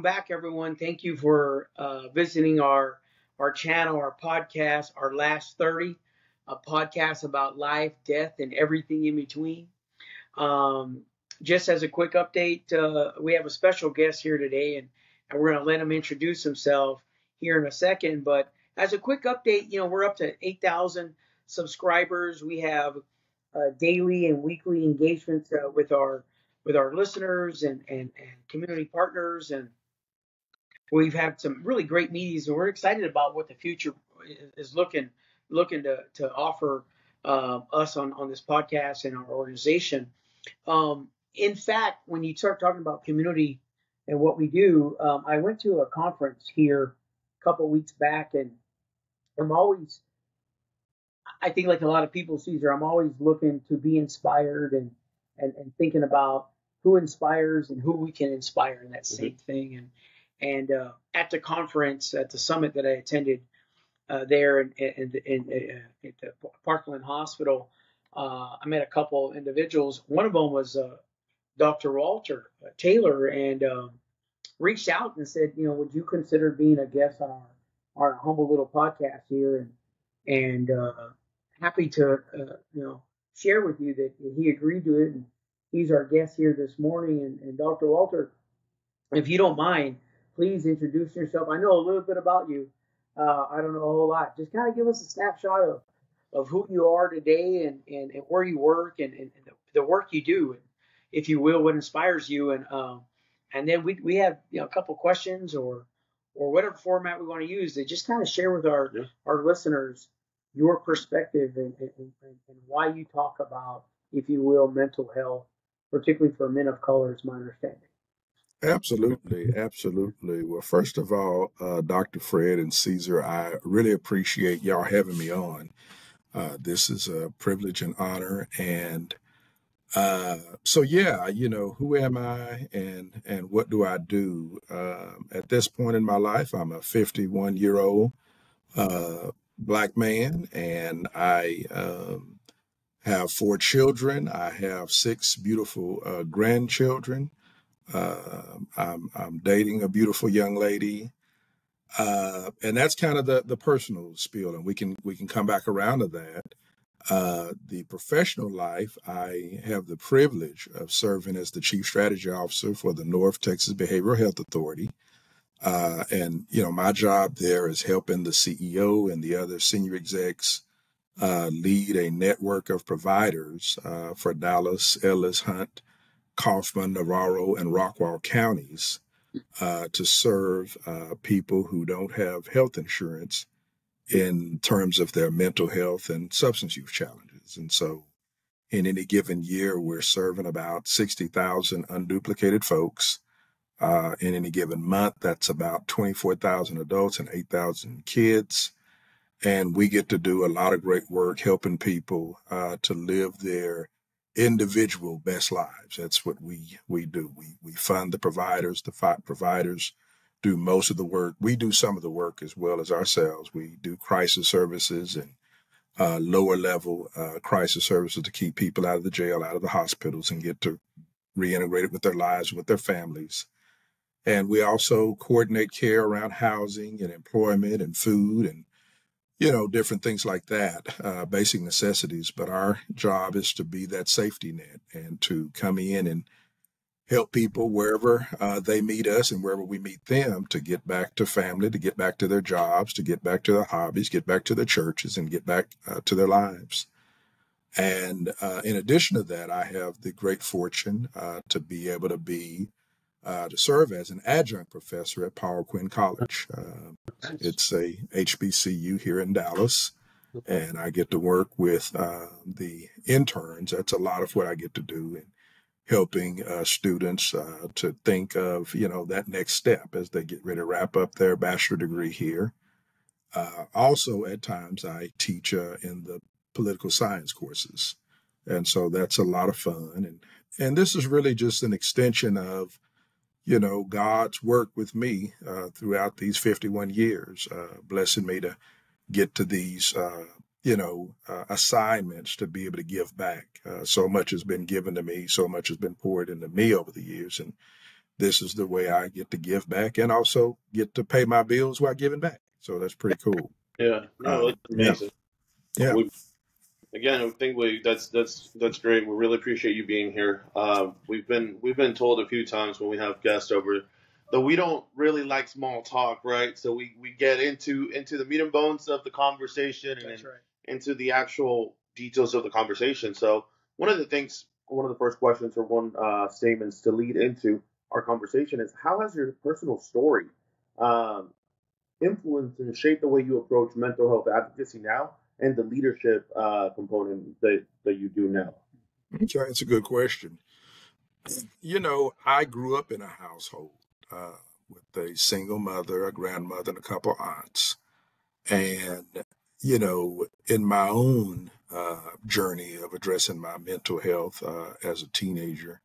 welcome back, everyone. Thank you for visiting our channel, our podcast, our last 30, a podcast about life, death, and everything in between. Um, just as a quick update, we have a special guest here today, and we're going to let him introduce himself here in a second. But as a quick update, we're up to 8,000 subscribers. We have daily and weekly engagements with our listeners and community partners, and we've had some really great meetings, and we're excited about what the future is looking to offer us on this podcast and our organization. In fact, when you start talking about community and what we do, I went to a conference here a couple of weeks back, and I'm always, I think like a lot of people, Cesar, I'm always looking to be inspired and thinking about who inspires and who we can inspire in that same thing. And at the conference, at the summit that I attended there at the Parkland Hospital, I met a couple individuals. One of them was Dr. Walter Taylor, and reached out and said, would you consider being a guest on our humble little podcast here? And happy to share with you that he agreed to it, and he's our guest here this morning. And Dr. Walter, if you don't mind, please introduce yourself. I know a little bit about you. I don't know a whole lot. Just kind of give us a snapshot of who you are today and where you work and the work you do, if you will, what inspires you. And then we have a couple questions or whatever format we want to use to just kind of share with our listeners your perspective and why you talk about, if you will, mental health, particularly for men of color, is my understanding. Absolutely, absolutely. Well, first of all, Dr. Fred and Cesar, I really appreciate y'all having me on. This is a privilege and honor. And so, yeah, who am I and what do I do? At this point in my life, I'm a 51-year-old Black man, and I have 4 children. I have 6 beautiful grandchildren. I'm dating a beautiful young lady, and that's kind of the personal spiel, and we can come back around to that. The professional life, I have the privilege of serving as the Chief Strategy Officer for the North Texas Behavioral Health Authority. And my job there is helping the CEO and the other senior execs lead a network of providers for Dallas, Ellis, Hunt, Kaufman, Navarro, and Rockwall counties to serve people who don't have health insurance in terms of their mental health and substance use challenges. And so in any given year, we're serving about 60,000 unduplicated folks. In any given month, that's about 24,000 adults and 8,000 kids. And we get to do a lot of great work helping people to live their individual best lives. That's what we do. We fund the providers. The providers do most of the work. We do some of the work as well as ourselves. We do crisis services and lower level crisis services to keep people out of the jail, out of the hospitals, and get to reintegrate with their lives, with their families. And we also coordinate care around housing and employment and food and different things like that, basic necessities. But our job is to be that safety net and to come in and help people wherever they meet us and wherever we meet them to get back to family, to get back to their jobs, to get back to their hobbies, get back to their churches, and get back to their lives. And in addition to that, I have the great fortune to be able to serve as an adjunct professor at Paul Quinn College. It's a HBCU here in Dallas, and I get to work with the interns. That's a lot of what I get to do in helping students to think of, that next step as they get ready to wrap up their bachelor degree here. Also, at times, I teach in the political science courses, and so that's a lot of fun. And this is really just an extension of God's work with me throughout these 51 years, blessing me to get to these, assignments to be able to give back. So much has been given to me. So much has been poured into me over the years. And this is the way I get to give back and also get to pay my bills while giving back. So that's pretty cool. Yeah, no, that's amazing. Yeah. Again, I think that's great. We really appreciate you being here. We've been told a few times when we have guests over that we don't really like small talk, right? So we get into the meat and bones of the conversation and into the actual details of the conversation. So one of the first questions or statements to lead into our conversation is, how has your personal story influenced and shaped the way you approach mental health advocacy now, and the leadership component that you do now? Okay, it's a good question. I grew up in a household with a single mother, a grandmother, and a couple aunts. And, in my own journey of addressing my mental health as a teenager,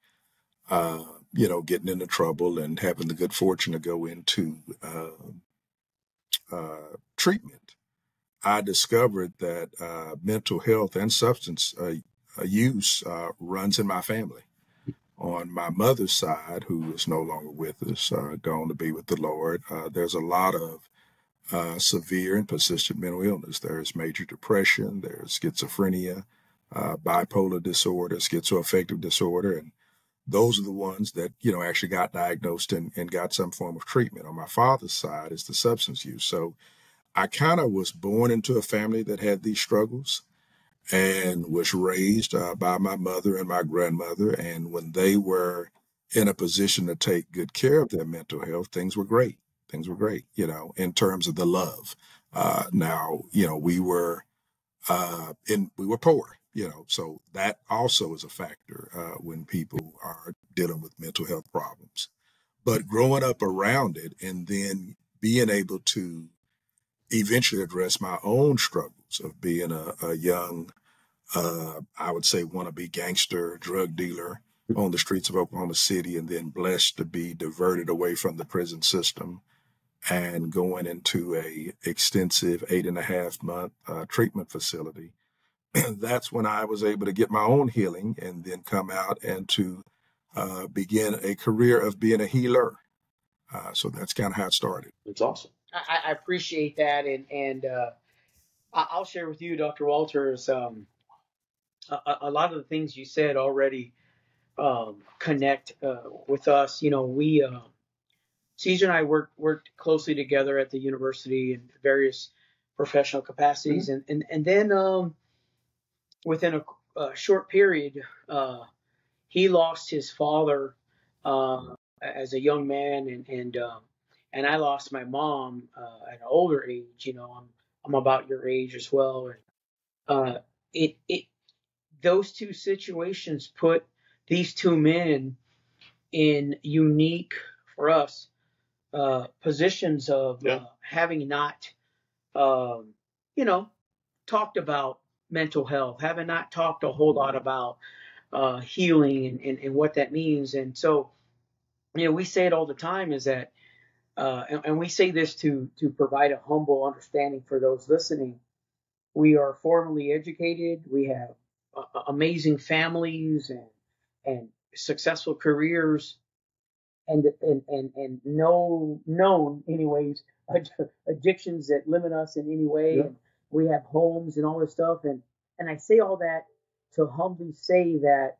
getting into trouble and having the good fortune to go into treatment, I discovered that mental health and substance use runs in my family. On my mother's side, who is no longer with us, gone to be with the Lord, there's a lot of severe and persistent mental illness. There's major depression, there's schizophrenia, bipolar disorder, schizoaffective disorder, and those are the ones that, actually got diagnosed and got some form of treatment. On my father's side is the substance use. So I kind of was born into a family that had these struggles and was raised by my mother and my grandmother. And when they were in a position to take good care of their mental health, things were great. Things were great, in terms of the love. Now, we were poor, so that also is a factor when people are dealing with mental health problems. But growing up around it and then being able to eventually address my own struggles of being a young, I would say, wannabe gangster, drug dealer on the streets of Oklahoma City, and then blessed to be diverted away from the prison system and going into a extensive 8.5-month treatment facility. That's when I was able to get my own healing and then come out and to begin a career of being a healer. So that's kind of how it started. It's awesome. I appreciate that, and I'll share with you, Dr. Walters, a lot of the things you said already connect with us. We Cesar and I worked closely together at the university in various professional capacities, and then within a short period, he lost his father as a young man, and I lost my mom at an older age. I'm about your age as well. And those two situations put these two men in unique, for us, positions of having not, talked about mental health, having not talked a whole lot about healing and what that means. And so, we say it all the time is that, and we say this to provide a humble understanding for those listening. We are formally educated. We have amazing families and successful careers, and no known anyways addictions that limit us in any way. And we have homes and all this stuff. And I say all that to humbly say that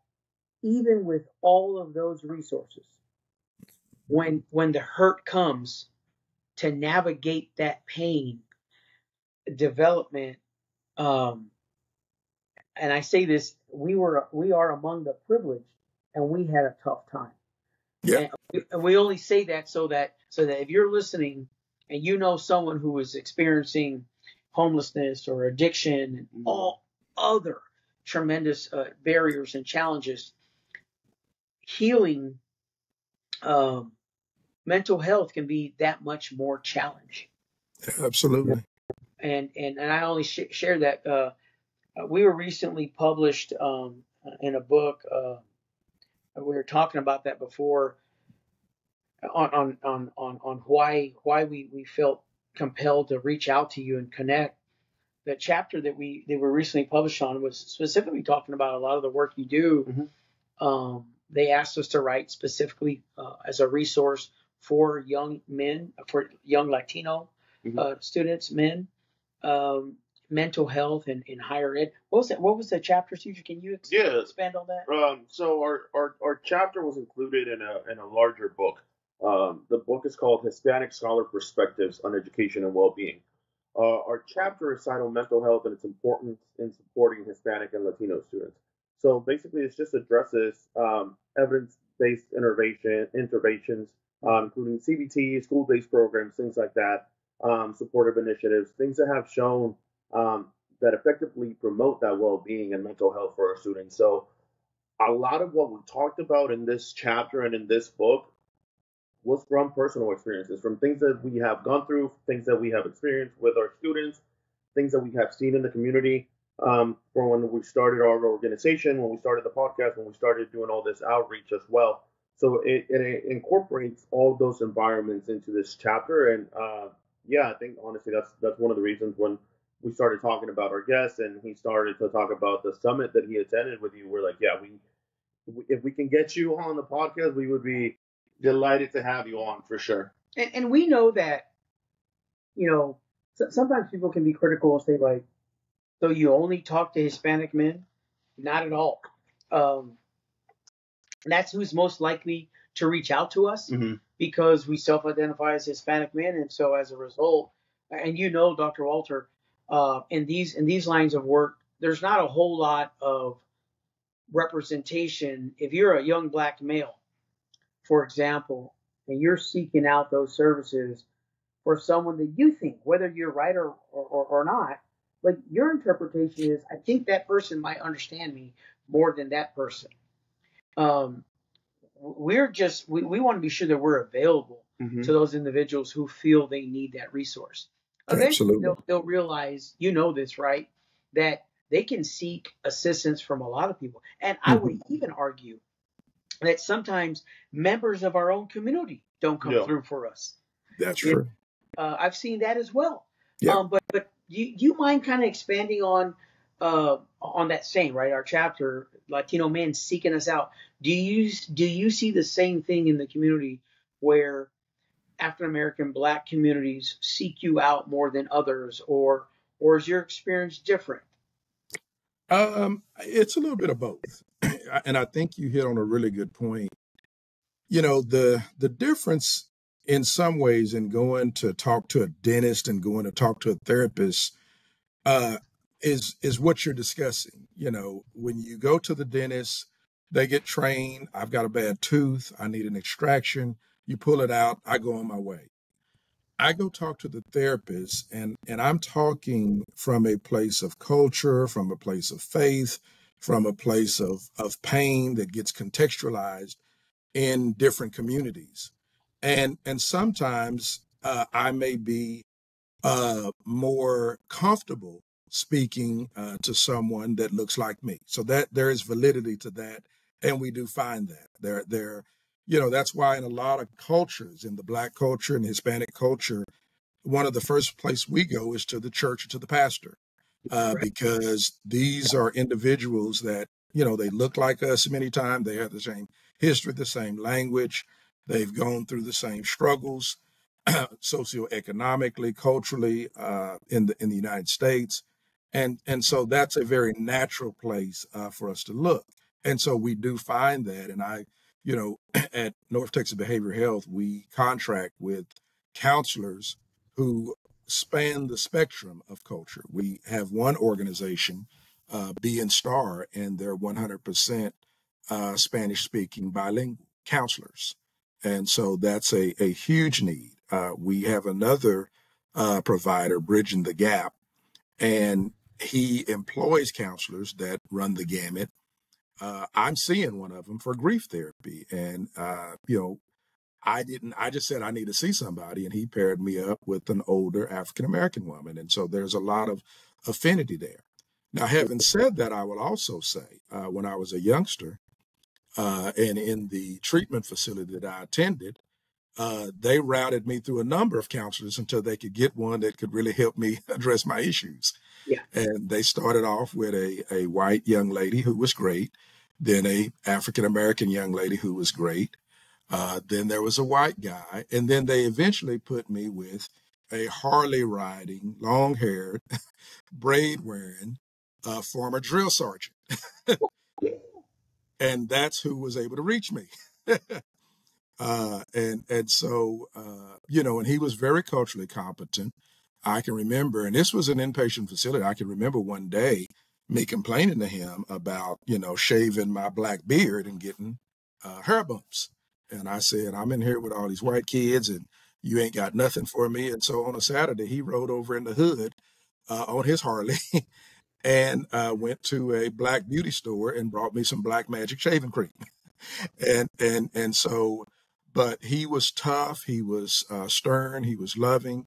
even with all of those resources, when the hurt comes, to navigate that pain, development, and I say this, we are among the privileged, and we had a tough time. Yeah. And we only say that so that if you're listening and you know someone who is experiencing homelessness or addiction and all other tremendous barriers and challenges, healing, mental health can be that much more challenging. Absolutely. And I only share that. We were recently published in a book. We were talking about that before on why we felt compelled to reach out to you and connect. The chapter that were recently published on was specifically talking about a lot of the work you do they asked us to write specifically as a resource for young men, for young Latino students, men, um, mental health and higher ed. What was that? What was the chapter, Cesar? Can you expand on that? So our chapter was included in a larger book. The book is called Hispanic Scholar Perspectives on Education and Well-Being. Our chapter is titled Mental Health and its importance in supporting Hispanic and Latino students. So basically, it just addresses evidence-based interventions, including CBT, school-based programs, things like that, supportive initiatives, things that have shown that effectively promote that well-being and mental health for our students. So a lot of what we talked about in this chapter and in this book was from personal experiences, from things that we have gone through, things that we have experienced with our students, things that we have seen in the community. From when we started our organization, when we started the podcast, when we started doing all this outreach as well. So it incorporates all those environments into this chapter. And I think honestly that's one of the reasons when we started talking about our guests and he started to talk about the summit that he attended with you, we're like, yeah, if we can get you on the podcast, we would be delighted to have you on for sure. And we know that, sometimes people can be critical and say, like, so you only talk to Hispanic men? Not at all. And that's who's most likely to reach out to us because we self-identify as Hispanic men. And so as a result, and Dr. Walter, in these lines of work, there's not a whole lot of representation. If you're a young black male, for example, and you're seeking out those services for someone that you think, whether you're right or not, like your interpretation is, I think that person might understand me more than that person. We want to be sure that we're available to those individuals who feel they need that resource. Eventually, they'll realize, this, right, that they can seek assistance from a lot of people. And I would even argue that sometimes members of our own community don't come through for us. That's true. I've seen that as well. Yeah. But do you mind kind of expanding on that same, right? Our chapter, Latino men seeking us out. Do you see the same thing in the community where African American Black communities seek you out more than others, or is your experience different? It's a little bit of both, and I think you hit on a really good point. The difference in some ways in going to talk to a dentist and going to talk to a therapist is what you're discussing. When you go to the dentist, they get trained. I've got a bad tooth. I need an extraction. You pull it out. I go on my way. I go talk to the therapist, and I'm talking from a place of culture, from a place of faith, from a place of pain that gets contextualized in different communities. And sometimes I may be more comfortable speaking to someone that looks like me. So that there is validity to that. And we do find that there, that's why in a lot of cultures, in the Black culture and Hispanic culture, one of the first place we go is to the church or to the pastor, because these are individuals that, they look like us many times. They have the same history, the same language. They've gone through the same struggles, socioeconomically, culturally, in the United States. And so that's a very natural place for us to look. And so we do find that. And at North Texas Behavioral Health, we contract with counselors who span the spectrum of culture. We have one organization, Be and Star, and they're 100% Spanish-speaking bilingual counselors. And so that's a huge need. We have another provider, Bridging the Gap, and he employs counselors that run the gamut. I'm seeing one of them for grief therapy. And, I just said I need to see somebody, and he paired me up with an older African-American woman. And so there's a lot of affinity there. Now, having said that, I will also say when I was a youngster and in the treatment facility that I attended, they routed me through a number of counselors until they could get one that could really help me address my issues. Yeah. And they started off with a white young lady who was great. then a African-American young lady who was great. Then there was a white guy. And then they eventually put me with a Harley riding, long haired, braid wearing, former drill sergeant. And that's who was able to reach me. And so, and he was very culturally competent. I can remember, and this was an inpatient facility. I can remember one day me complaining to him about, shaving my black beard and getting hair bumps. And I said, I'm in here with all these white kids and you ain't got nothing for me. And so on a Saturday, he rode over in the hood on his Harley and went to a black beauty store and brought me some black magic shaving cream. And so, but he was tough. He was stern. He was loving,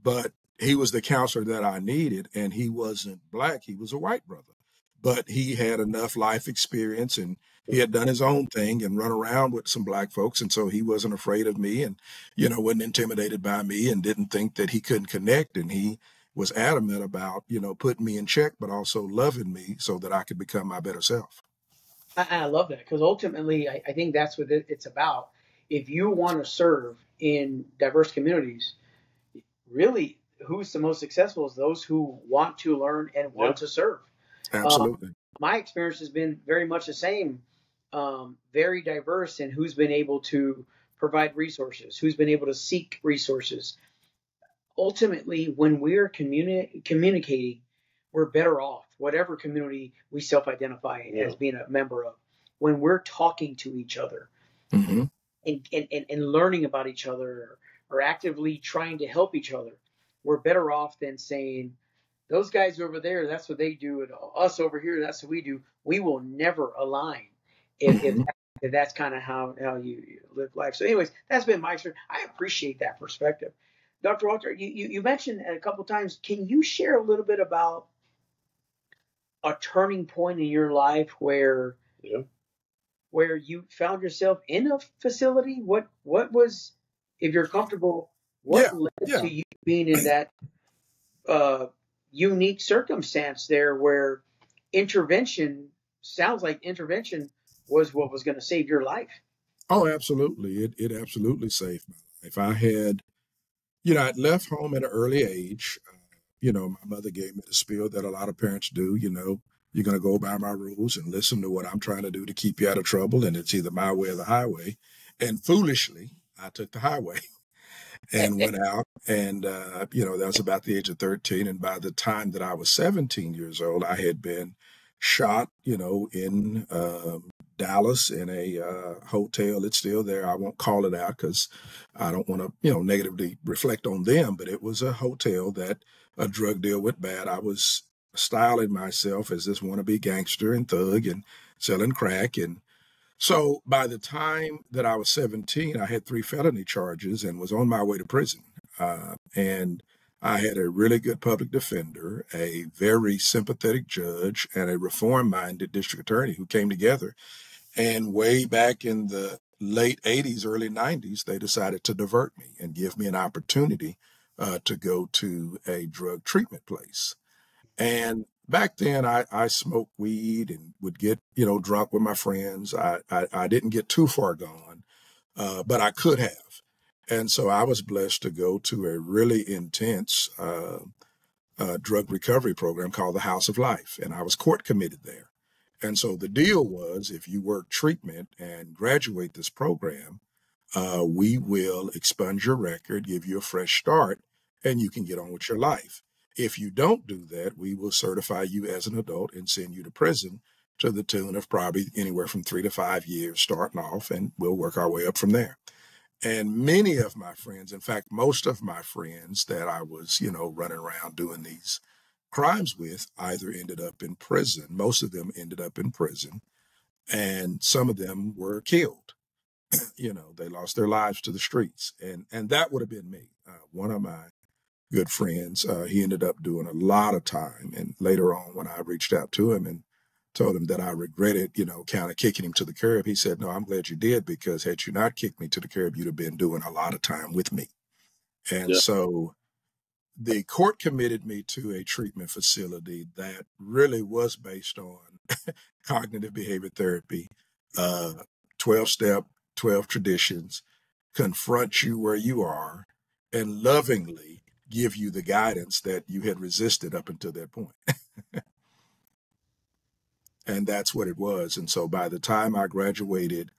but he was the counselor that I needed. And he wasn't black. He was a white brother, but he had enough life experience and he had done his own thing and run around with some black folks. And so he wasn't afraid of me and, wasn't intimidated by me and didn't think that he couldn't connect. And he was adamant about, putting me in check, but also loving me so that I could become my better self. I love that because ultimately, I think that's what it's about. If you want to serve in diverse communities, really, who's the most successful is those who want to learn and want to serve. Absolutely. My experience has been very much the same, very diverse in who's been able to provide resources, who's been able to seek resources. Ultimately, when we're communicating, we're better off, whatever community we self-identify as being a member of. When we're talking to each other and learning about each other or actively trying to help each other, we're better off than saying, those guys over there, that's what they do, and us over here, that's what we do. We will never align if that's kind of how you live life. So anyways, that's been my experience. I appreciate that perspective. Dr. Walter, you mentioned a couple of times, can you share a little bit about a turning point in your life where you found yourself in a facility? What was, if you're comfortable, what led to you being in that unique circumstance there where intervention sounds like intervention was what was going to save your life? Oh, absolutely. It absolutely saved my life. I had, I'd left home at an early age. My mother gave me the spiel that a lot of parents do, you're going to go by my rules and listen to what I'm trying to do to keep you out of trouble. And it's either my way or the highway. And foolishly, I took the highway and went out. And, that was about the age of 13. And by the time that I was 17 years old, I had been shot, in Dallas in a hotel. It's still there. I won't call it out because I don't want to, negatively reflect on them. But it was a hotel that a drug deal went bad. I was styling myself as this wannabe gangster and thug and selling crack. And so by the time that I was 17, I had 3 felony charges and was on my way to prison. And I had a really good public defender, a very sympathetic judge, and a reform-minded district attorney who came together. And way back in the late 80s, early 90s, they decided to divert me and give me an opportunity to go to a drug treatment place. And back then, I smoked weed and would get, drunk with my friends. I didn't get too far gone, but I could have. And so I was blessed to go to a really intense drug recovery program called the House of Life. And I was court committed there. And so the deal was, if you work treatment and graduate this program, we will expunge your record, give you a fresh start, and you can get on with your life. If you don't do that, we will certify you as an adult and send you to prison to the tune of probably anywhere from 3 to 5 years starting off, and we'll work our way up from there. And many of my friends, in fact, most of my friends that I was, running around doing these crimes with either ended up in prison. Most of them ended up in prison, and some of them were killed. They lost their lives to the streets. And that would have been me. One of my good friends, he ended up doing a lot of time. And later on, when I reached out to him and told him that I regretted, kind of kicking him to the curb, he said, no, I'm glad you did, because had you not kicked me to the curb, you'd have been doing a lot of time with me. And so the court committed me to a treatment facility that really was based on cognitive behavior therapy, 12-step, 12 traditions, confront you where you are, and lovingly give you the guidance that you had resisted up until that point. And that's what it was. And so by the time I graduated,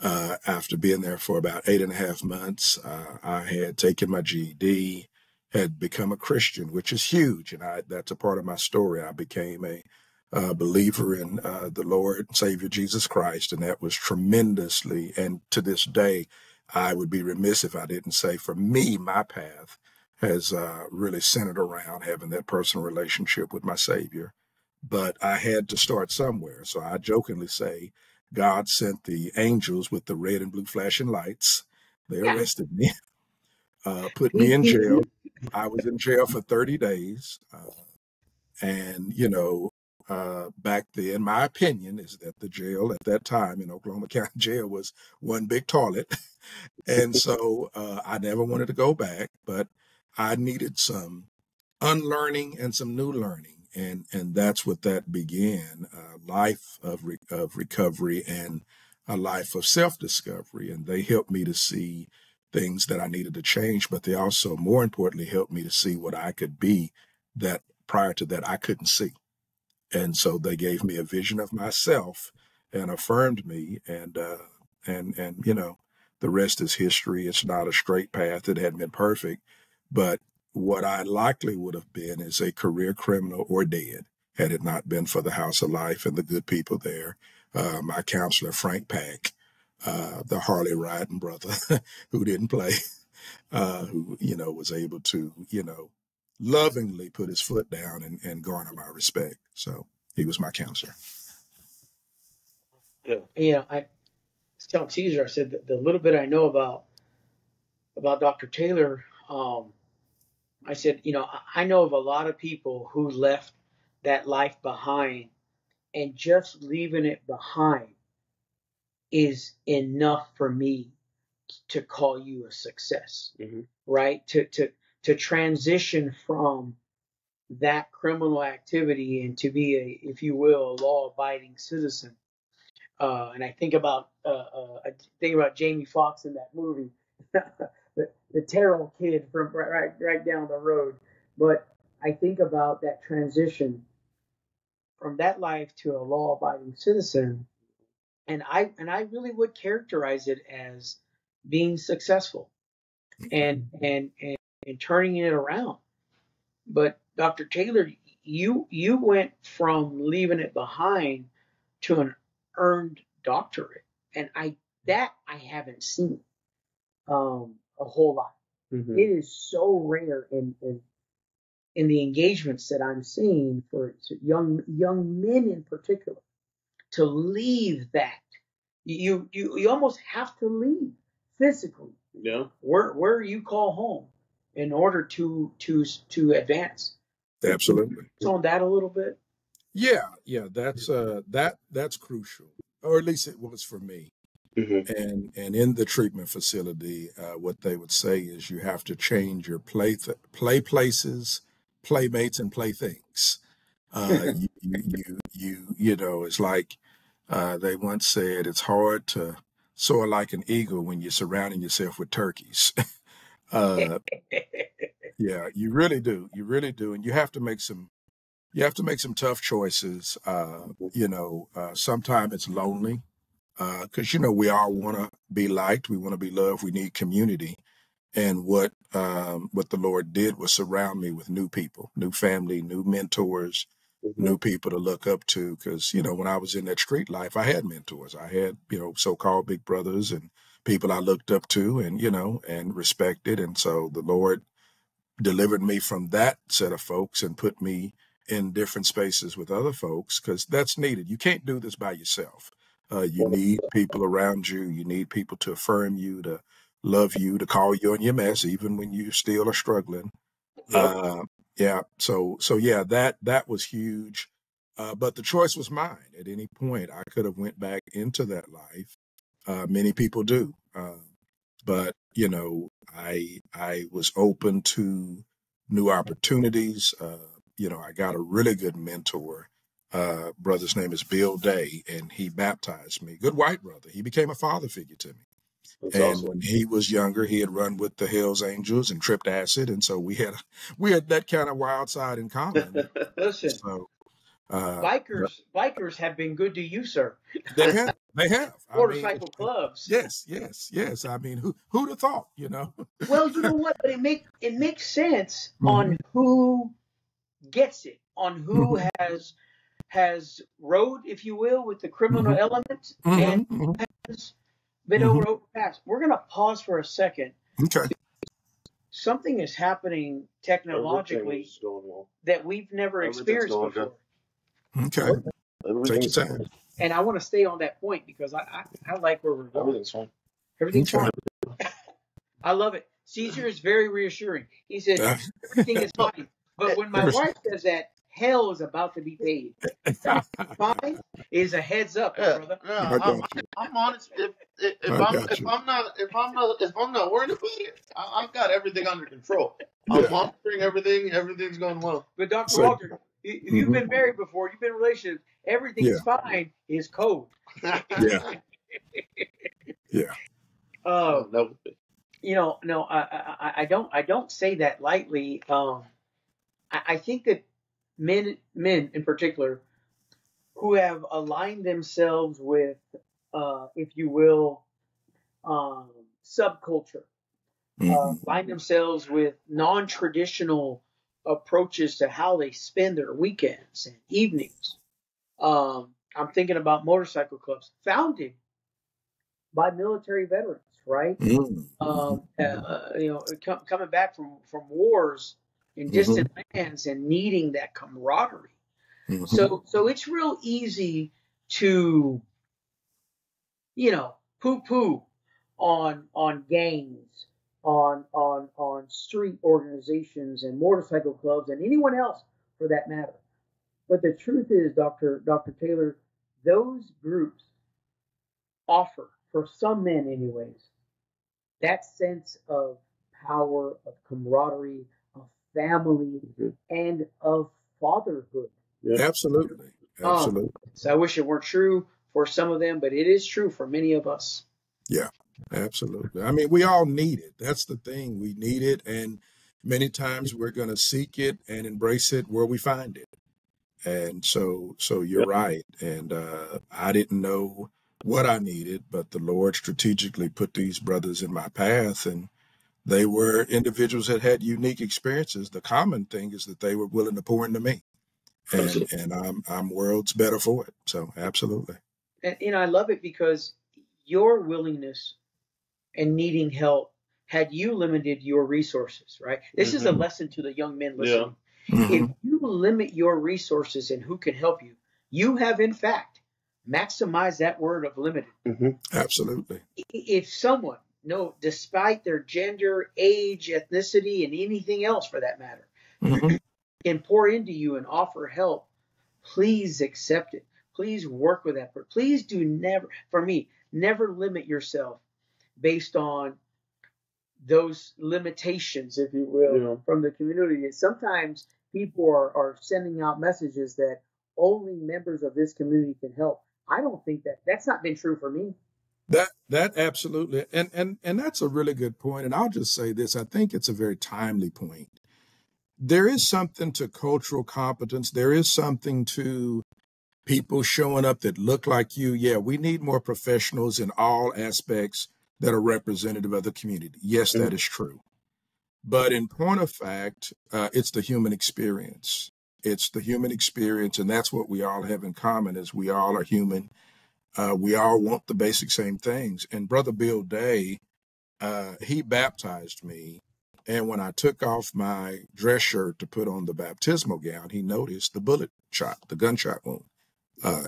after being there for about 8.5 months, I had taken my GED, had become a Christian, which is huge. And that's a part of my story. I became a believer in the Lord and Savior Jesus Christ. And that was tremendously, and to this day, I would be remiss if I didn't say, for me, my path has really centered around having that personal relationship with my Savior. But I had to start somewhere. So I jokingly say, God sent the angels with the red and blue flashing lights. They arrested me, put me in jail. I was in jail for 30 days. And, back then, my opinion is that the jail at that time in Oklahoma County Jail was one big toilet. And so I never wanted to go back, but I needed some unlearning and some new learning. And that's what that began, a life of recovery and a life of self-discovery. And they helped me to see things that I needed to change, but they also, more importantly, helped me to see what I could be that prior to that I couldn't see. And so they gave me a vision of myself and affirmed me. And the rest is history. It's not a straight path. It hadn't been perfect, but what I likely would have been is a career criminal or dead had it not been for the House of Life and the good people there. My counselor, Frank Pack, the Harley riding brother who didn't play, who, was able to, lovingly put his foot down and garner my respect. So he was my counselor. Yeah. I was telling Cesar, I said that the little bit I know about Dr. Taylor, I said, I know of a lot of people who left that life behind, and just leaving it behind is enough for me to call you a success, right? To transition from that criminal activity and to be a, if you will, a law-abiding citizen. And I think about Jamie Foxx in that movie, the Terrell kid from right down the road. But I think about that transition from that life to a law-abiding citizen, and I really would characterize it as being successful and turning it around. But Dr. Taylor, you went from leaving it behind to an earned doctorate, and I haven't seen a whole lot. It is so rare in the engagements that I'm seeing for young men in particular to leave that. You almost have to leave physically. Yeah. Where you call home in order to advance. Absolutely. On that a little bit. Yeah, that's crucial, or at least it was for me. And in the treatment facility, what they would say is you have to change your play places, playmates, and playthings. It's like they once said, it's hard to soar like an eagle when you're surrounding yourself with turkeys. Yeah, you really do. You really do, and you have to make some tough choices. Sometimes it's lonely because we all want to be liked, we want to be loved, we need community. And what the Lord did was surround me with new people, new family, new mentors, new people to look up to. Because when I was in that street life, I had mentors. I had so-called big brothers and people I looked up to, and and respected. And so the Lord delivered me from that set of folks and put me in different spaces with other folks, because that's needed. You can't do this by yourself. You need people around you. You need people to affirm you, to love you, to call you on your mess, even when you still are struggling. Yeah. So yeah, that was huge. But the choice was mine. At any point, I could have went back into that life. Many people do. But I was open to new opportunities. I got a really good mentor Brother's name is Bill Day, and he baptized me. Good white brother. He became a father figure to me. That's And awesome. when he was younger, he had run with the Hells Angels and tripped acid, and so we had that kind of wild side in common. Listen, So bikers have been good to you, sir. they have. Motorcycle clubs. Yes. I mean, who'd have thought? Well, you know what? But it makes sense Mhm. on who gets it, on who has rode, if you will, with the criminal element and has been over overpass. We're gonna pause for a second. Okay. Something is happening technologically Everything's going well. that we've never Everything's experienced going before. Okay. Everything's Take your time. And I want to stay on that point because I like where we're going. Everything's fine. Everything's Okay. fine. I love it. Cesar is very reassuring. He said, Uh, everything is fine. But when my wife says that, hell is about to be paid. Fine is a heads up, brother. I got you. I'm honest. If I'm not worried about it, I've got everything under control. I'm monitoring everything. Everything's going well. But Dr. So- Walter, if you've been married before, you've been in relationships, everything's fine is code. Yeah. Yeah. No. No, I don't say that lightly. I think that men in particular who have aligned themselves with, if you will, subculture, aligned themselves with non-traditional approaches to how they spend their weekends and evenings. I'm thinking about motorcycle clubs founded by military veterans, right? Coming back from wars in distant lands and needing that camaraderie. So it's real easy to, poo-poo on gangs, on street organizations and motorcycle clubs and anyone else for that matter. But the truth is, Dr. Taylor, those groups offer, for some men anyways, that sense of power, of camaraderie, of family, and of fatherhood. Yeah. Absolutely. So I wish it weren't true for some of them, but it is true for many of us. Yeah, absolutely. I mean, we all need it. That's the thing. We need it. And many times we're going to seek it and embrace it where we find it. And so you're right. And I didn't know what I needed, but the Lord strategically put these brothers in my path, and they were individuals that had unique experiences. The common thing is that they were willing to pour into me, and I'm worlds better for it. So absolutely. And I love it because your willingness and needing help had you limited your resources, right? This is a lesson to the young men listening. If you limit your resources and who can help you, you have in fact maximized that word of limited. Absolutely. If someone, despite their gender, age, ethnicity, and anything else for that matter, can pour into you and offer help, please accept it. Please work with that person. Please do never limit yourself based on those limitations, if you will, from the community. And sometimes people are sending out messages that only members of this community can help. I don't think that's not been true for me. That absolutely. And that's a really good point. And I'll just say this. I think it's a very timely point. There is something to cultural competence. There is something to people showing up that look like you. Yeah, we need more professionals in all aspects that are representative of the community. Yes, that is true. But in point of fact, it's the human experience. It's the human experience, and that's what we all have in common is we all are human. We all want the basic same things. And Brother Bill Day, he baptized me. And when I took off my dress shirt to put on the baptismal gown, he noticed the gunshot wound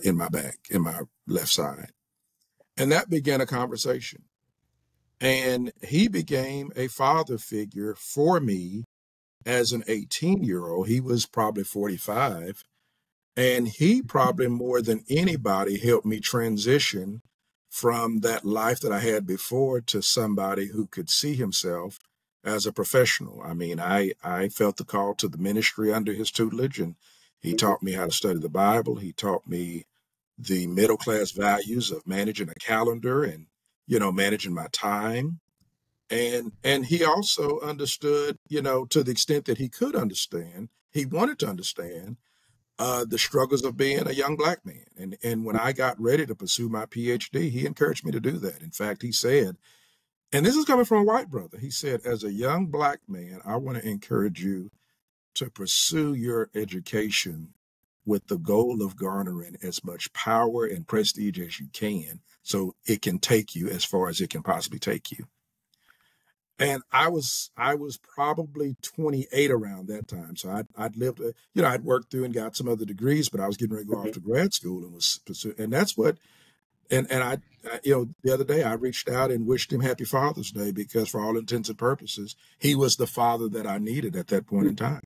in my back, in my left side. And that began a conversation. And he became a father figure for me as an 18-year-old. He was probably 45. And he probably more than anybody helped me transition from that life that I had before to somebody who could see himself as a professional. I mean, I felt the call to the ministry under his tutelage, and He taught me how to study the Bible. He taught me the middle class values of managing a calendar and, managing my time. And he also understood, to the extent that he could understand, he wanted to understand the struggles of being a young Black man. And when I got ready to pursue my PhD, he encouraged me to do that. In fact, he said, and this is coming from a white brother, he said, as a young Black man, I want to encourage you to pursue your education with the goal of garnering as much power and prestige as you can so it can take you as far as it can possibly take you. And I was probably 28 around that time. So I'd lived, I'd worked through and got some other degrees, but I was getting ready to go off to grad school and was pursuing, and that's what, and the other day I reached out and wished him happy Father's Day because for all intents and purposes, he was the father that I needed at that point in time.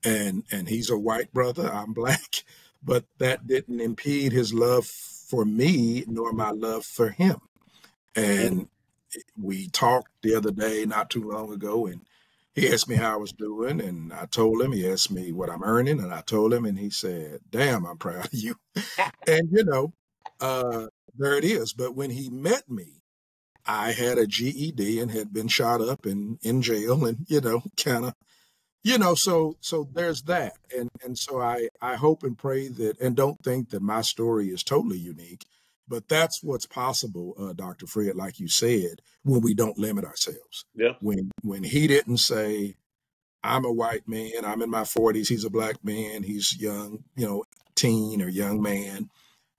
And he's a white brother, I'm Black, but that didn't impede his love for me nor my love for him. And we talked the other day, not too long ago, and he asked me how I was doing, and I told him. He asked me what I'm earning, and I told him, and he said, "Damn, I'm proud of you." And there it is. But when he met me, I had a GED and had been shot up and in jail, and kind of. So there's that. And so I hope and pray that, and don't think that my story is totally unique, but that's what's possible, Dr. Fred, like you said, when we don't limit ourselves. Yeah. When he didn't say, I'm a white man, I'm in my 40s, he's a Black man, he's young, teen or young man.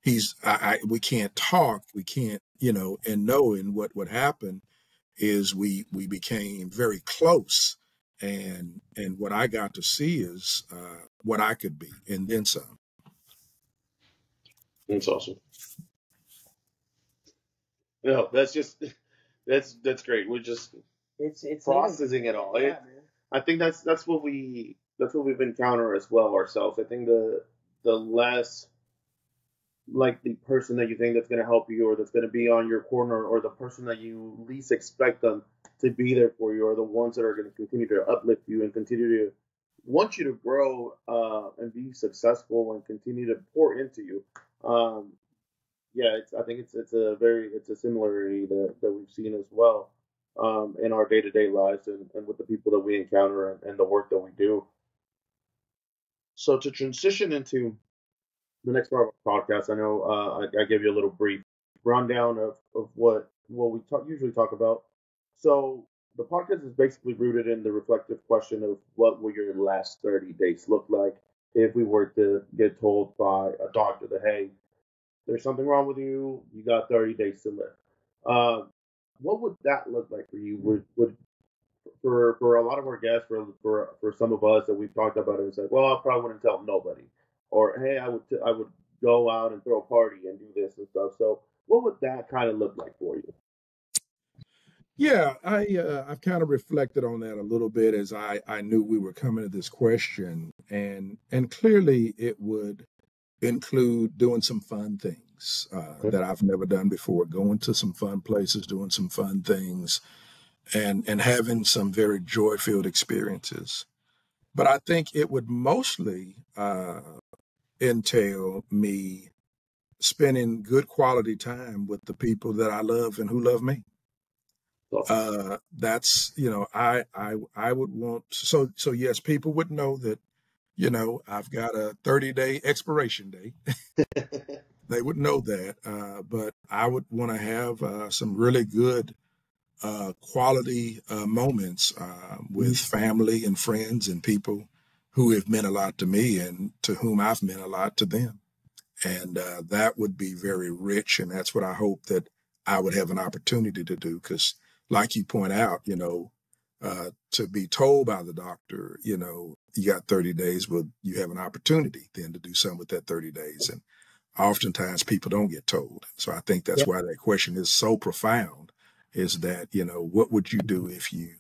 We can't talk, we can't, and knowing what happened is we became very close. And what I got to see is what I could be, and then some. That's awesome. No, that's great. We're just it's processing it all. Yeah, I think that's what we've encountered as well ourselves. I think the less like the person that you think that's going to help you or that's going to be on your corner or the person that you least expect them to be there for you are the ones that are going to continue to uplift you and continue to want you to grow and be successful and continue to pour into you. I think it's a similarity that we've seen as well in our day-to-day lives and with the people that we encounter and the work that we do. So to transition into the next part of our podcast, I know I gave you a little brief rundown of what we usually talk about. So the podcast is basically rooted in the reflective question of what will your last 30 days look like if we were to get told by a doctor that, hey, there's something wrong with you, you got 30 days to live. What would that look like for you? Would for a lot of our guests, for some of us that we've talked about it, it's like, well, I probably wouldn't tell nobody, or hey, I would go out and throw a party and do this and stuff. So, what would that kind of look like for you? Yeah, I've kind of reflected on that a little bit as I knew we were coming to this question, and clearly it would include doing some fun things that I've never done before, going to some fun places, doing some fun things, and having some very joy-filled experiences. But I think it would mostly entail me spending good quality time with the people that I love and who love me. That's, I would want, so yes, people would know that, I've got a 30-day expiration date. They would know that, but I would want to have some really good quality moments with family and friends and people who have meant a lot to me and to whom I've meant a lot to them. And that would be very rich. And that's what I hope that I would have an opportunity to do. Because like you point out, to be told by the doctor, you got 30 days, well, you have an opportunity then to do something with that 30 days. And oftentimes people don't get told. So I think that's why that question is so profound, is that, what would you do if you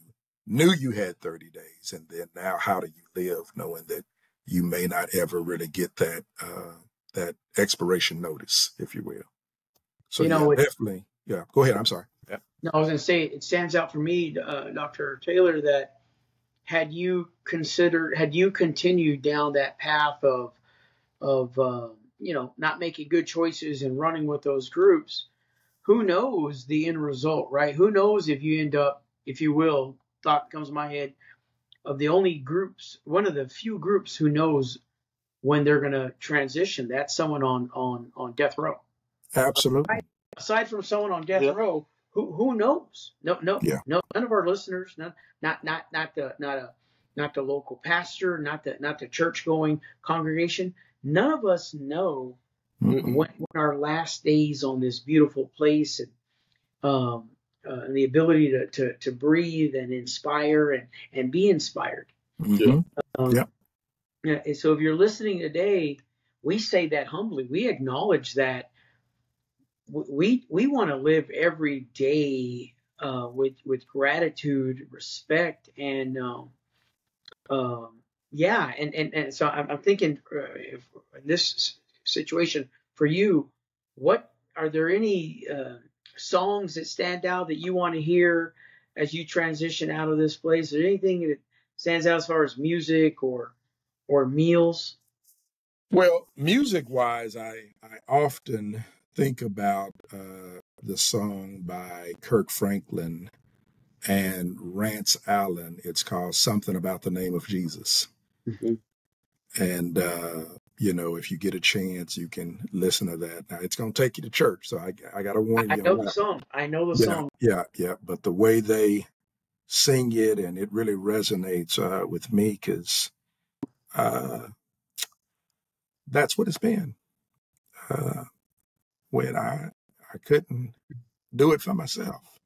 knew you had 30 days? And then now how do you live knowing that you may not ever really get that expiration notice, if you will? So definitely. Yeah, go ahead. I'm sorry. Yeah. No, I was going to say, it stands out for me, Dr. Taylor, that had you continued down that path of not making good choices and running with those groups, who knows the end result, right? Who knows if you end up, if you will, thought comes to my head, of the only groups, one of the few groups who knows when they're going to transition. That's someone on death row. Absolutely. Aside from someone on death row, who knows? Yeah. No, none of our listeners, not the local pastor, not the church going congregation. None of us know when our last days on this beautiful place, and the ability to breathe and inspire and be inspired. Yeah. So if you're listening today, we say that humbly. We acknowledge that we want to live every day with gratitude, respect, and so I'm thinking, if in this situation for you, what are there any songs that stand out that you want to hear as you transition out of this place? Is there anything that stands out as far as music or meals? Well, music wise, I often think about the song by Kirk Franklin and Rance Allen. It's called Something About the Name of Jesus. Mm-hmm. And, if you get a chance, you can listen to that. Now, it's going to take you to church, so I got to warn you. I know the song. I know the song. Yeah. But the way they sing it, and it really resonates with me, because that's what it's been. When I couldn't do it for myself.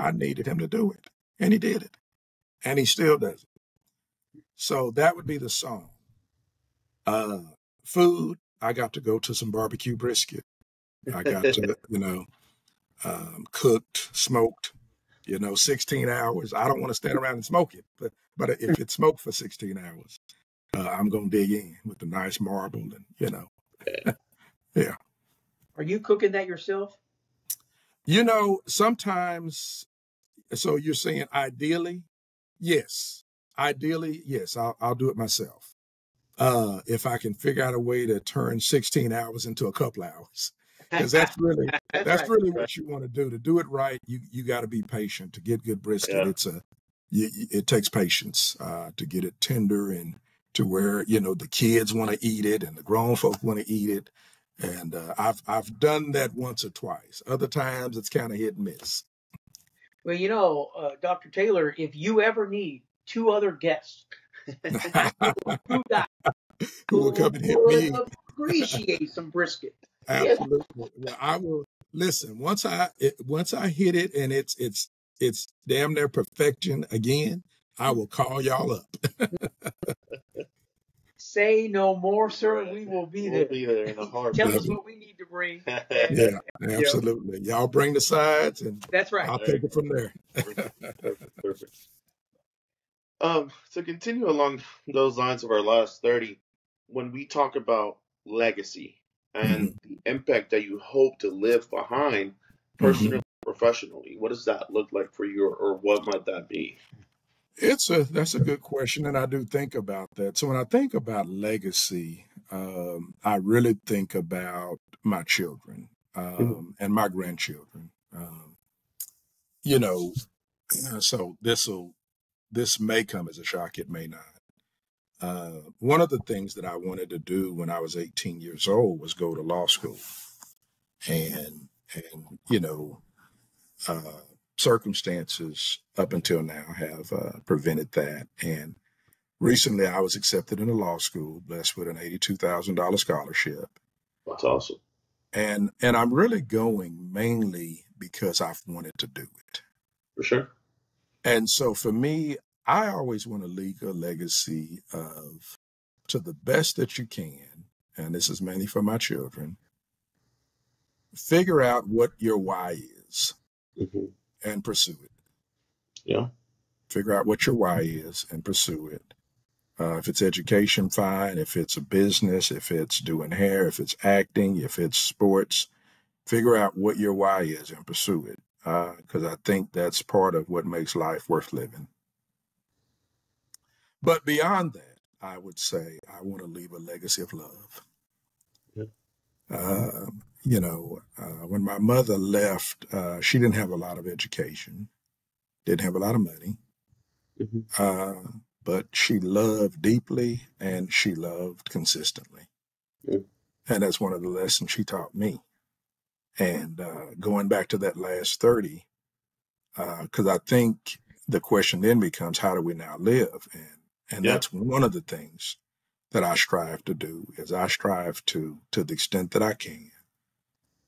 I needed him to do it, and he did it, and he still does it. So that would be the song. Food, I got to go to some barbecue brisket. I got to, cooked, smoked, 16 hours. I don't want to stand around and smoke it, but if it's smoked for 16 hours, I'm going to dig in with the nice marble and, yeah. Are you cooking that yourself? Sometimes, so you're saying ideally, yes. Ideally, yes, I'll do it myself. If I can figure out a way to turn 16 hours into a couple hours, because that's really what you want to do. To do it right, you got to be patient. To get good brisket, it takes patience to get it tender and to where the kids want to eat it and the grown folk want to eat it. And I've done that once or twice. Other times it's kind of hit and miss. Well, Dr. Taylor, if you ever need two other guests who will come and hit me, appreciate some brisket. Absolutely. Well, I will listen. Once I hit it and it's damn near perfection again, I will call y'all up. Say no more, sir. We will be there. We'll be there in a heartbeat. Tell us what we need to bring. Yeah, absolutely. Y'all bring the sides, and that's right. I'll take it from there. Perfect. To continue along those lines of our last 30, when we talk about legacy and the impact that you hope to leave behind personally, professionally, what does that look like for you, or what might that be? That's a good question, and I do think about that. So when I think about legacy, I really think about my children and my grandchildren. So this may come as a shock, it may not. One of the things that I wanted to do when I was 18 years old was go to law school, and circumstances up until now have prevented that. And recently I was accepted into law school, blessed with an $82,000 scholarship. That's awesome. And I'm really going mainly because I've wanted to do it. For sure. And so for me, I always want to leave a legacy of, to the best that you can, and this is mainly for my children, figure out what your why is. And pursue it. Yeah. Figure out what your why is and pursue it. If it's education, fine. If it's a business, if it's doing hair, if it's acting, if it's sports, figure out what your why is and pursue it. Because I think that's part of what makes life worth living. But beyond that, I would say I want to leave a legacy of love. Yeah. When my mother left, she didn't have a lot of education, didn't have a lot of money, but she loved deeply and she loved consistently. And that's one of the lessons she taught me. And going back to that last 30, because I think the question then becomes, how do we now live? And that's one of the things that I strive to do, is I strive to the extent that I can,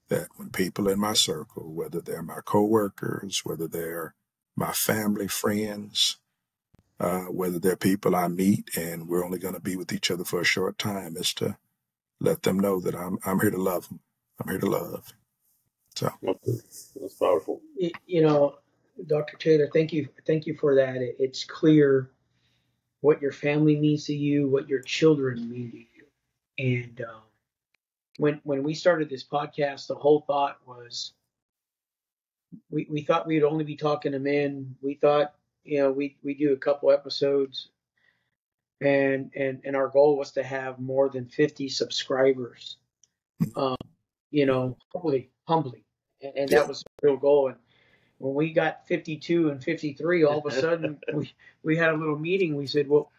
that when people in my circle, whether they're my coworkers, whether they're my family, friends, whether they're people I meet and we're only going to be with each other for a short time, is to let them know that I'm here to love them. I'm here to love. So that's powerful. Dr. Taylor, thank you for that. It's clear what your family means to you, what your children mean to you. And when we started this podcast, the whole thought was we thought we'd only be talking to men. We thought, we do a couple episodes, and our goal was to have more than 50 subscribers. Humbly, and that was the real goal. And when we got 52 and 53, all of a sudden we had a little meeting. We said, well,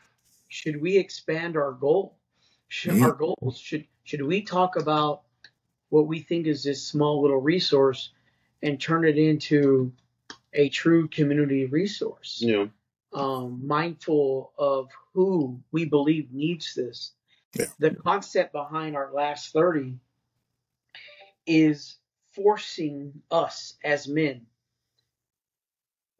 should we expand our goal? Our goals? Should we talk about what we think is this small little resource and turn it into a true community resource? Yeah. Mindful of who we believe needs this. Yeah. The concept behind our last 30 is forcing us as men.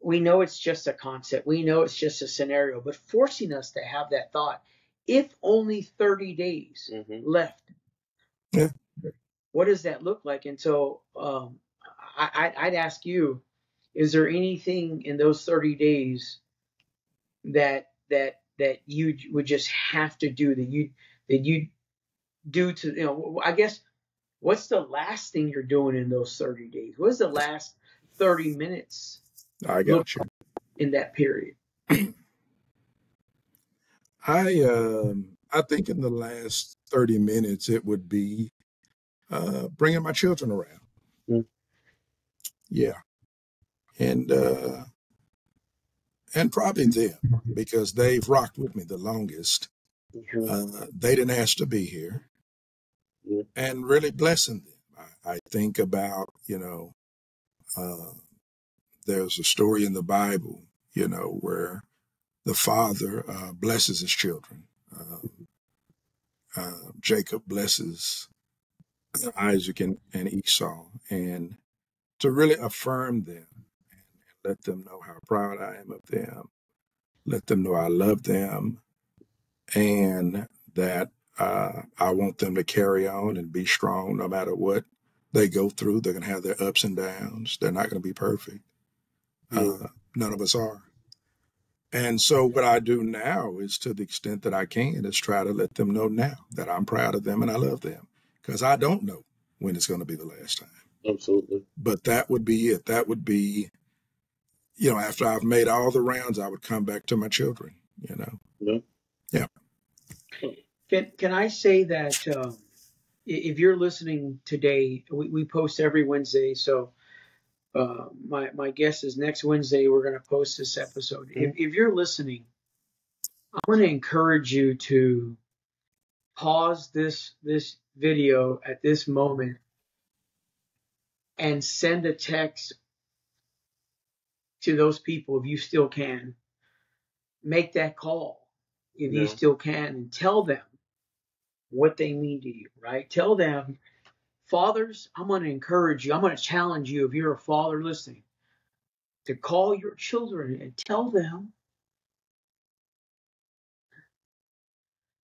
We know it's just a concept. We know it's just a scenario, but forcing us to have that thought. If only 30 days left, what does that look like? And so I'd ask you, is there anything in those 30 days that you would just have to do, that you do to, I guess, what's the last thing you're doing in those 30 days? What's the last 30 minutes I got you in that period? I think in the last 30 minutes it would be bringing my children around. Yeah. And probably them, because they've rocked with me the longest. They didn't ask to be here. And really blessing them. I think about, there's a story in the Bible, where the father blesses his children. Jacob blesses Isaac and Esau, and to really affirm them and let them know how proud I am of them, let them know I love them, and that I want them to carry on and be strong no matter what they go through. They're going to have their ups and downs. They're not going to be perfect. None of us are. And so what I do now is, to the extent that I can, is try to let them know now that I'm proud of them and I love them, because I don't know when it's going to be the last time. Absolutely. But that would be it. That would be, after I've made all the rounds, I would come back to my children, Yeah. Can I say that if you're listening today, we post every Wednesday. So my guess is next Wednesday we're going to post this episode. If you're listening, I want to encourage you to pause this video at this moment and send a text to those people if you still can. Make that call if you still can, and tell them what they mean to you, right? Tell them, fathers, I'm going to encourage you. I'm going to challenge you, if you're a father listening, to call your children and tell them,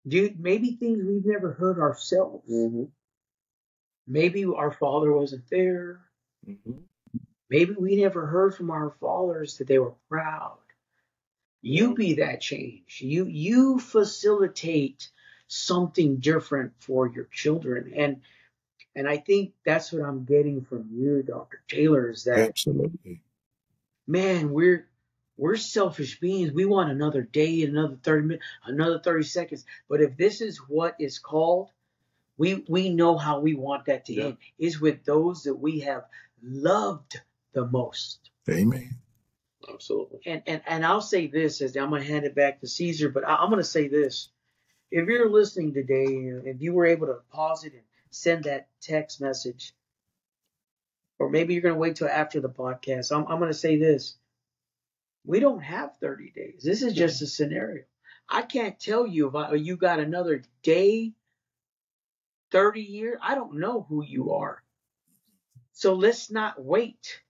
dude, maybe things we've never heard ourselves. Maybe our father wasn't there. Maybe we never heard from our fathers that they were proud. You be that change. You facilitate something different for your children. And I think that's what I'm getting from you, Dr. Taylor, is that, absolutely, man, We're selfish beings. We want another day, another 30 minutes, another 30 seconds. But if this is what is called, we know how we want that to end. Is with those that we have loved the most. Amen. Absolutely. And I'll say this, as I'm going to hand it back to Cesar, but I'm going to say this. If you're listening today, if you were able to pause it and send that text message, or maybe you're going to wait till after the podcast, I'm going to say this. We don't have 30 days. This is just a scenario. I can't tell you if you got another day, 30 years. I don't know who you are. So let's not wait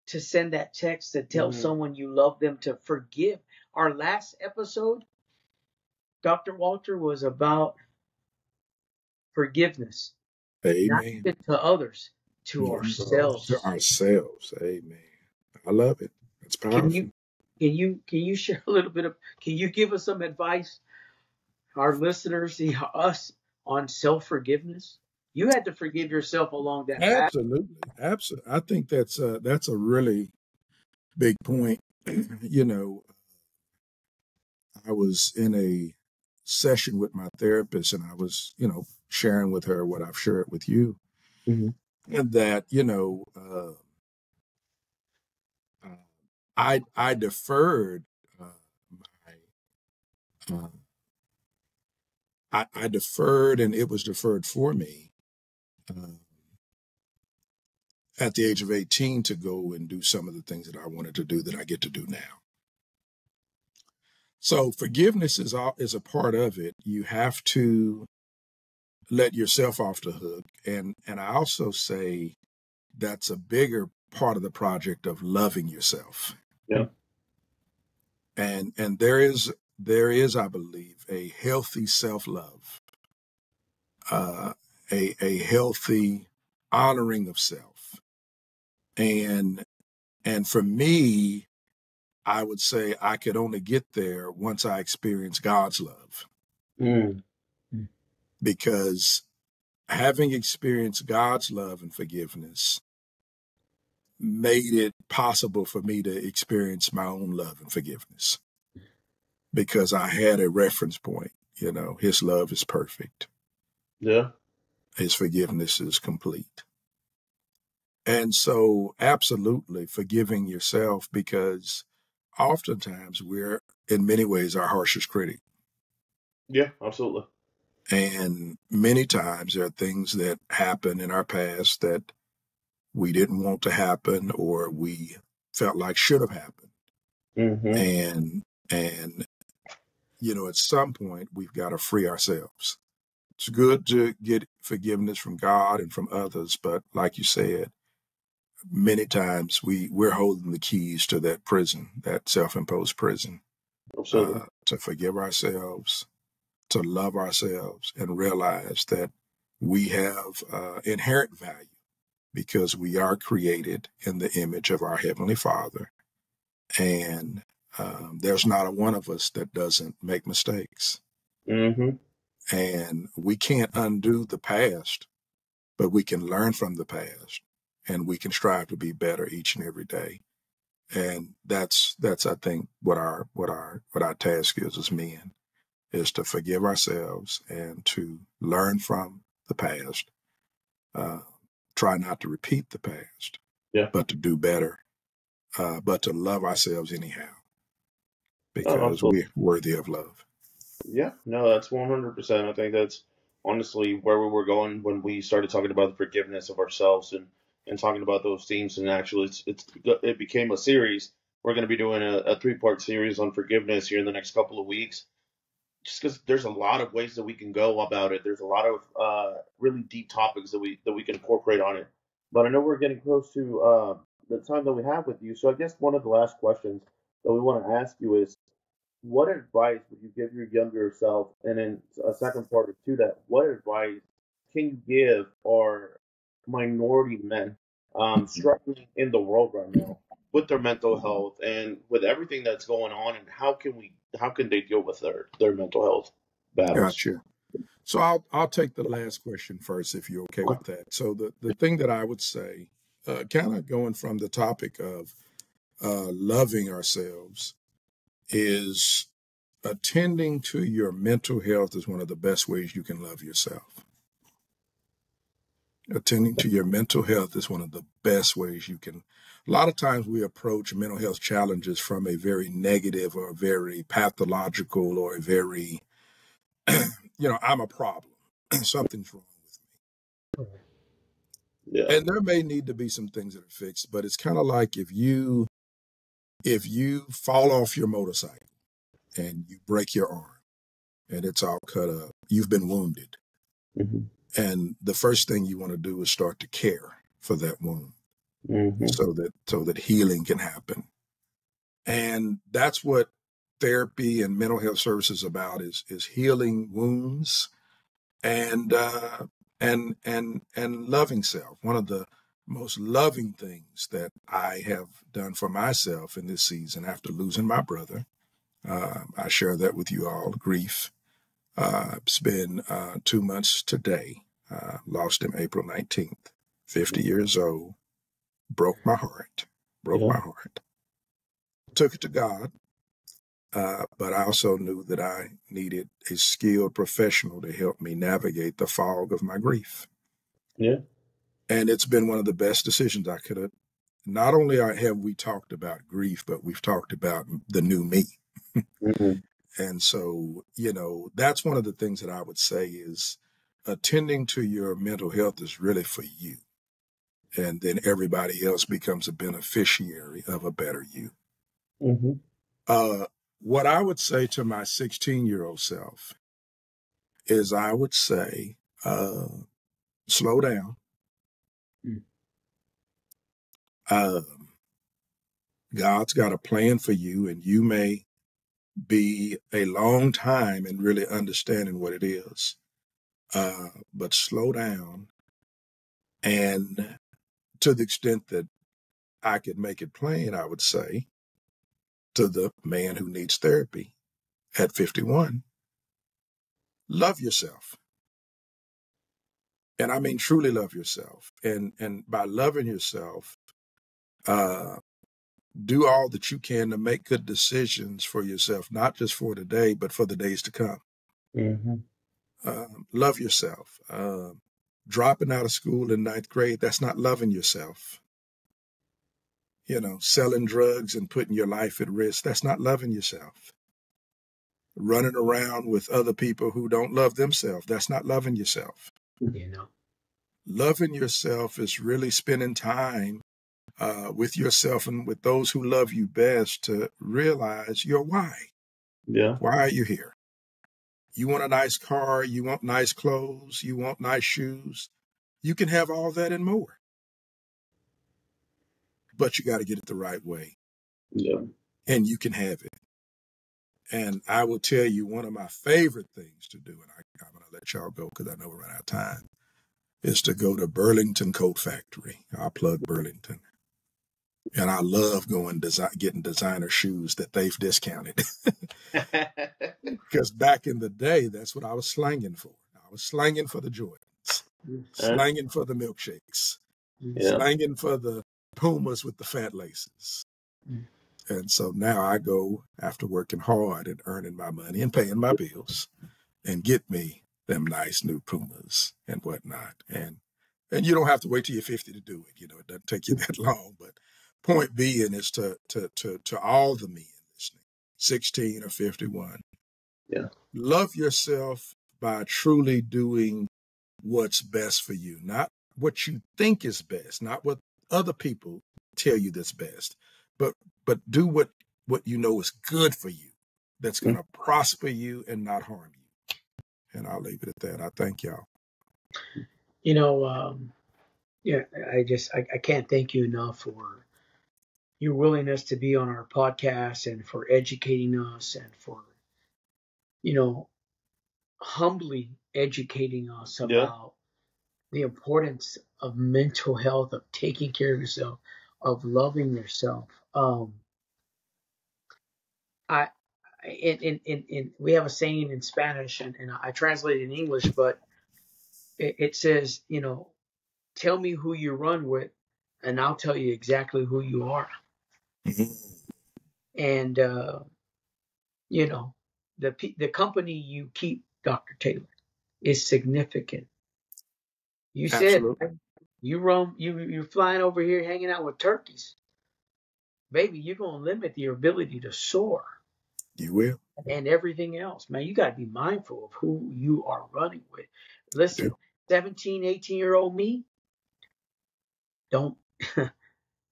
to send that text to tell someone you love them to forgive. Our last episode, Dr. Walter, was about forgiveness. Amen. Not even to others, to ourselves. To ourselves. Amen. I love it. It's powerful. Can you share a little bit of? Can you give us some advice, our listeners, us, on self-forgiveness? You had to forgive yourself along that path. Absolutely. I think that's a really big point. You know, I was in a session with my therapist, and I was, sharing with her what I've shared with you, and that, I deferred I deferred, and it was deferred for me at the age of 18 to go and do some of the things that I wanted to do that I get to do now. So forgiveness is a part of it. You have to let yourself off the hook. And I also say that's a bigger part of the project of loving yourself. Yeah. And there is, I believe, a healthy self-love, a healthy honoring of self. And for me, I would say I could only get there once I experienced God's love. Because having experienced God's love and forgiveness made it possible for me to experience my own love and forgiveness. Because I had a reference point, his love is perfect. Yeah. His forgiveness is complete. And so absolutely forgiving yourself, because oftentimes we're in many ways our harshest critic. Yeah, absolutely. And many times there are things that happen in our past that we didn't want to happen or we felt like should have happened. And at some point we've got to free ourselves. It's good to get forgiveness from God and from others, but like you said, many times we're holding the keys to that prison, that self-imposed prison, to forgive ourselves, to love ourselves, and realize that we have inherent value because we are created in the image of our Heavenly Father. And there's not a one of us that doesn't make mistakes. And we can't undo the past, but we can learn from the past, and we can strive to be better each and every day. And that's I think what our task is as men, is to forgive ourselves and to learn from the past. Try not to repeat the past, but to do better, but to love ourselves anyhow, because we're worthy of love. Yeah, no, that's 100%. I think that's honestly where we were going when we started talking about the forgiveness of ourselves and talking about those themes. And actually, it became a series. We're going to be doing a 3-part series on forgiveness here in the next couple of weeks. Just because there's a lot of ways that we can go about it. There's a lot of really deep topics that we can incorporate on it. But I know we're getting close to the time that we have with you. So I guess one of the last questions that we want to ask you is, what advice would you give your younger self? And then a second part to that, what advice can you give our minority men struggling in the world right now with their mental health and with everything that's going on, and how can they deal with their mental health battles? Gotcha. So I'll take the last question first, if you're okay with that. So the thing that I would say, kind of going from the topic of loving ourselves is attending to your mental health is one of the best ways you can love yourself. Attending to your mental health is one of the best ways you can. A lot of times we approach mental health challenges from a very negative or a very pathological or a very, I'm a problem. Something's wrong with me. Yeah. And there may need to be some things that are fixed, but it's kind of like if you fall off your motorcycle and you break your arm and it's all cut up, you've been wounded. Mm-hmm. And the first thing you want to do is start to care for that wound, Mm-hmm. so that healing can happen. And that's what therapy and mental health services is about, is healing wounds and loving self. One of the most loving things that I have done for myself in this season after losing my brother, I share that with you all, grief. It's been 2 months today. Lost him April 19th, 50 years old. Broke my heart. Took it to God. But I also knew that I needed a skilled professional to help me navigate the fog of my grief. Yeah. And it's been one of the best decisions I could have. Not only have we talked about grief, but we've talked about the new me. Mm-hmm. And so, that's one of the things that I would say is attending to your mental health is really for you. And then everybody else becomes a beneficiary of a better you. Mm-hmm. What I would say to my 16-year-old self is I would say, slow down. God's got a plan for you, and you may be a long time in really understanding what it is. But slow down, and to the extent that I could make it plain, I would say to the man who needs therapy at 51, love yourself. And I mean, truly love yourself. And by loving yourself, do all that you can to make good decisions for yourself, not just for today, but for the days to come. Mm-hmm. Love yourself. Dropping out of school in 9th grade, that's not loving yourself. Selling drugs and putting your life at risk, that's not loving yourself. Running around with other people who don't love themselves, that's not loving yourself. Loving yourself is really spending time with yourself and with those who love you best to realize your why. Yeah. Why are you here? You want a nice car, you want nice clothes, you want nice shoes. You can have all that and more. But you got to get it the right way. Yeah. And you can have it. And I will tell you, one of my favorite things to do, and I'm going to let y'all go because I know we're running out of time, is to go to Burlington Coat Factory. I'll plug Burlington. And I love getting designer shoes that they've discounted. Because back in the day, that's what I was slanging for. I was slanging for the Jordans, slanging for the milkshakes, slanging for the Pumas with the fat laces. And so now I go, after working hard and earning my money and paying my bills, and get me them nice new Pumas and whatnot. And you don't have to wait till you're 50 to do it. It doesn't take you that long. But point being is to all the men listening, 16 or 51. Yeah. Love yourself by truly doing what's best for you, not what you think is best, not what other people tell you that's best, but do what you know is good for you, that's going to prosper you and not harm you. And I'll leave it at that. I thank y'all. I can't thank you enough for your willingness to be on our podcast and for educating us and for, humbly educating us about the importance of mental health, of taking care of yourself, of loving yourself. I we have a saying in Spanish, and I translate it in English, but it says, tell me who you run with, and I'll tell you exactly who you are. Mhm. And you know, the company you keep, Dr. Taylor, is significant. You said, Absolutely. right? You're flying over here hanging out with turkeys. Baby, you're gonna limit your ability to soar You will. and everything else. Man, you gotta be mindful of who you are running with. Do. Listen, 17, 18-year-old me, don't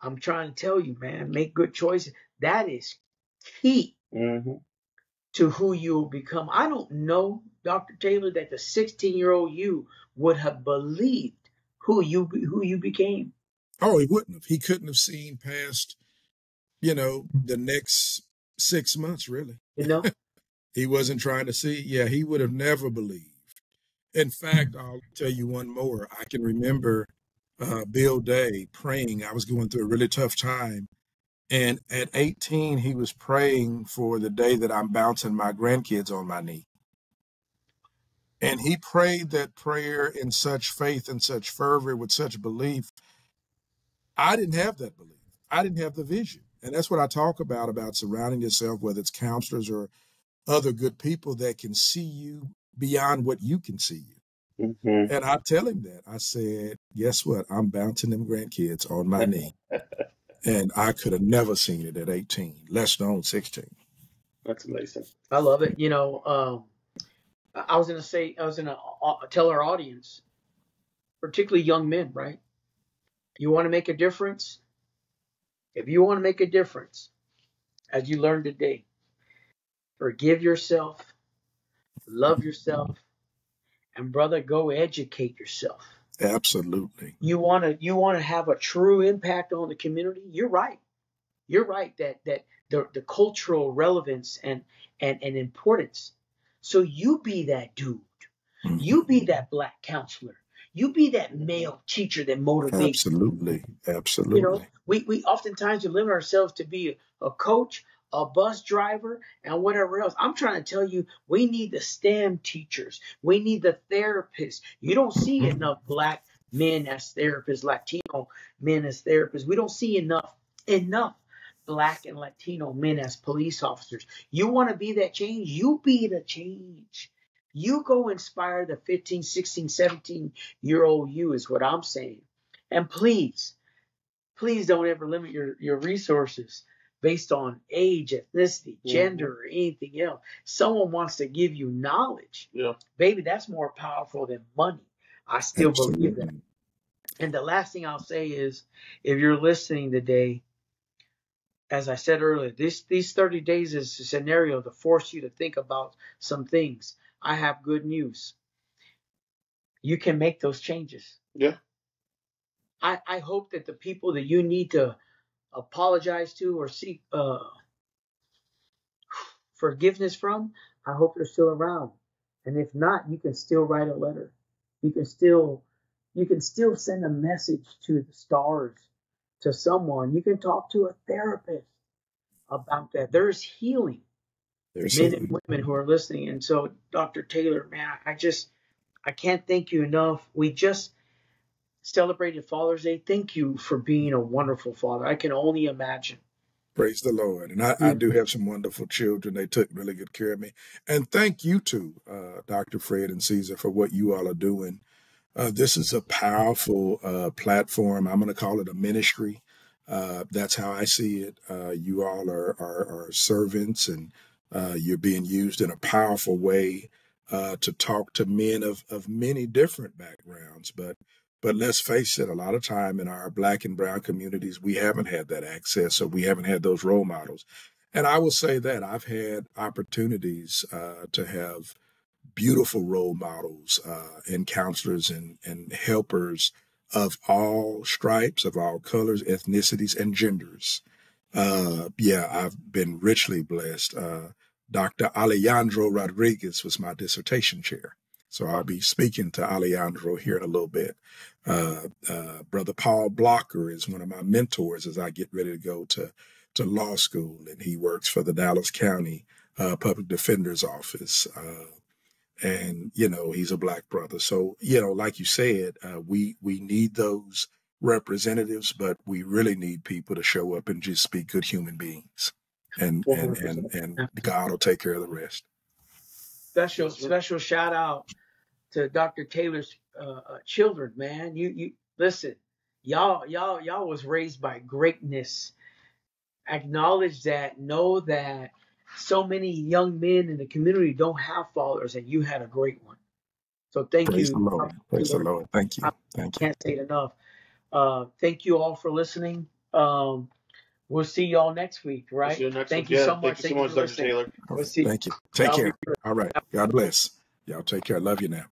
I'm trying to tell you, man, make good choices. That is key Mm-hmm. to who you will become. I don't know, Dr. Taylor, that the 16-year-old you would have believed who you became. Oh, he wouldn't have. He couldn't have seen past, the next 6 months, really. You know? He wasn't trying to see. Yeah, he would have never believed. In fact, I'll tell you one more. I can remember Bill Day praying. I was going through a really tough time. And at 18, he was praying for the day that I'm bouncing my grandkids on my knee. And he prayed that prayer in such faith and such fervor with such belief. I didn't have that belief. I didn't have the vision. And that's what I talk about surrounding yourself, whether it's counselors or other good people that can see you beyond what you can see you. Mm-hmm. And I tell him that. I said, guess what? I'm bouncing them grandkids on my knee. And I could have never seen it at 18, less known 16. That's amazing. I love it. I was gonna tell our audience, particularly young men, right? You want to make a difference? If you want to make a difference, as you learned today, forgive yourself, love yourself, and brother, go educate yourself. Absolutely. You want to have a true impact on the community. You're right. You're right that the cultural relevance and importance. So you be that dude. You be that black counselor. You be that male teacher that motivates. Absolutely. Absolutely. We oftentimes limit ourselves to be a coach, a bus driver, and whatever else. I'm trying to tell you, we need the STEM teachers. We need the therapists. You don't see enough black men as therapists, Latino men as therapists. We don't see enough black and Latino men as police officers. You want to be that change? You be the change. You go inspire the 15, 16, 17-year-old you is what I'm saying. And please don't ever limit your resources based on age, ethnicity, gender, or anything else. Someone wants to give you knowledge. Yeah. Baby, that's more powerful than money. I still believe that. Absolutely. And the last thing I'll say is, if you're listening today, as I said earlier, these 30 days is a scenario to force you to think about some things. I have good news. You can make those changes. Yeah. I hope that the people that you need to apologize to or seek forgiveness from, I hope they're still around. And if not, you can still write a letter. You can still send a message to the stars, to someone. You can talk to a therapist about that. There's healing, There's men a and women who are listening. And so, Dr. Taylor, man, I can't thank you enough. We just celebrated Father's Day. Thank you for being a wonderful father. I can only imagine. praise the Lord. And I do have some wonderful children. They took really good care of me. And thank you too, Dr. Fred and Cesar, for what you all are doing. This is a powerful platform. I'm going to call it a ministry. That's how I see it. You all are servants, and you're being used in a powerful way to talk to men of many different backgrounds. But let's face it, a lot of time in our black and brown communities, we haven't had that access, so we haven't had those role models. And I will say that I've had opportunities to have beautiful role models and counselors and helpers of all stripes, of all colors, ethnicities, and genders. Yeah, I've been richly blessed. Dr. Alejandro Rodriguez was my dissertation chair. So I'll be speaking to Alejandro here in a little bit. Brother Paul Blocker is one of my mentors as I get ready to go to law school, and he works for the Dallas County Public Defender's Office. And he's a black brother. So like you said, we need those representatives, but we really need people to show up and just be good human beings. And 100%. God will take care of the rest. Special shout out to Dr. Taylor's children, man. You listen, y'all was raised by greatness. Acknowledge that. Know that so many young men in the community don't have fathers, and you had a great one. So thank Praise you. the Lord. Praise the Lord. Thank you. Thank you. Can't say it enough. Thank you all for listening. We'll see y'all next week, right? Thank you so much. Thank you so much, Dr. Taylor. We'll see. Thank you. Take Y'all care. be good. All right. God bless. Y'all take care. Love you now.